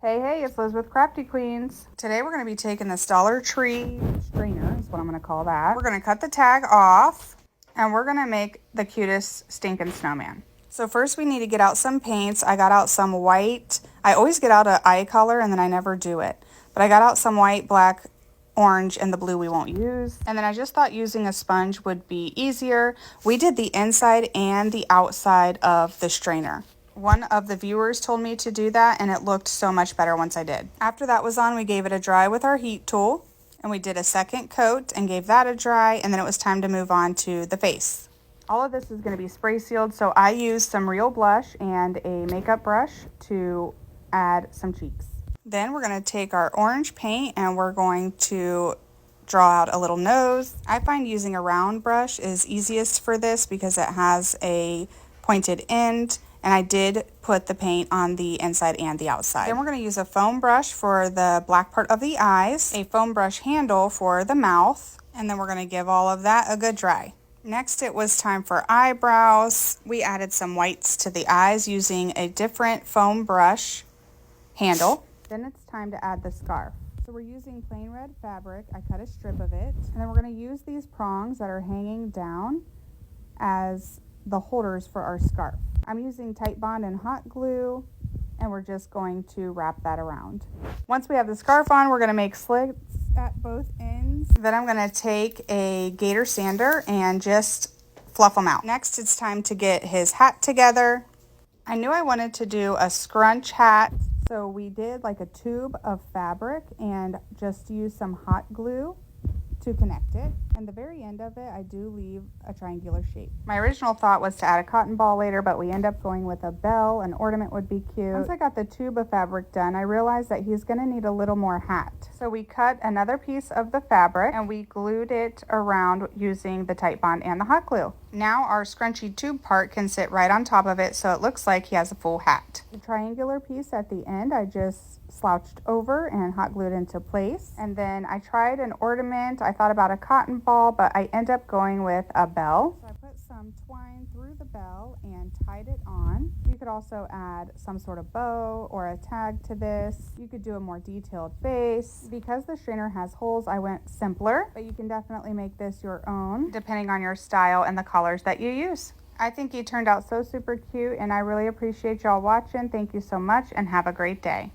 Hey, it's Liz with Crafty Queens. Today we're going to be taking this Dollar Tree strainer, is what I'm going to call that. We're going to cut the tag off, and we're going to make the cutest stinking snowman. So first we need to get out some paints. I got out some white. I always get out an eye color, and then I never do it. But I got out some white, black, orange, and the blue we won't use. And then I just thought using a sponge would be easier. We did the inside and the outside of the strainer. One of the viewers told me to do that, and it looked so much better once I did. After that was on, we gave it a dry with our heat tool, and we did a second coat and gave that a dry, and then it was time to move on to the face. All of this is going to be spray sealed, so I used some real blush and a makeup brush to add some cheeks. Then we're going to take our orange paint and we're going to draw out a little nose. I find using a round brush is easiest for this because it has a pointed end. And I did put the paint on the inside and the outside. Then we're going to use a foam brush for the black part of the eyes, a foam brush handle for the mouth, and then we're going to give all of that a good dry. Next, it was time for eyebrows. We added some whites to the eyes using a different foam brush handle. Then it's time to add the scarf. So we're using plain red fabric. I cut a strip of it. And then we're going to use these prongs that are hanging down as the holders for our scarf. I'm using Titebond and hot glue, and we're just going to wrap that around. Once we have the scarf on, we're going to make slits at both ends. Then I'm going to take a gator sander and just fluff them out. Next, it's time to get his hat together. I knew I wanted to do a scrunch hat, so we did like a tube of fabric and just use some hot glue to connect it. And the very end of it, I do leave a triangular shape. My original thought was to add a cotton ball later, but we end up going with a bell. An ornament would be cute. Once I got the tube of fabric done, I realized that he's going to need a little more hat. So we cut another piece of the fabric and we glued it around using the Titebond and the hot glue. Now our scrunchy tube part can sit right on top of it, so it looks like he has a full hat. The triangular piece at the end, I just slouched over and hot glued into place. And then I tried an ornament. I thought about a cotton ball, but I end up going with a bell. So I put some twine through the bell and tied it on. You could also add some sort of bow or a tag to this. You could do a more detailed face. Because the strainer has holes, I went simpler, but you can definitely make this your own depending on your style and the colors that you use. I think he turned out so super cute, and I really appreciate y'all watching. Thank you so much, and have a great day.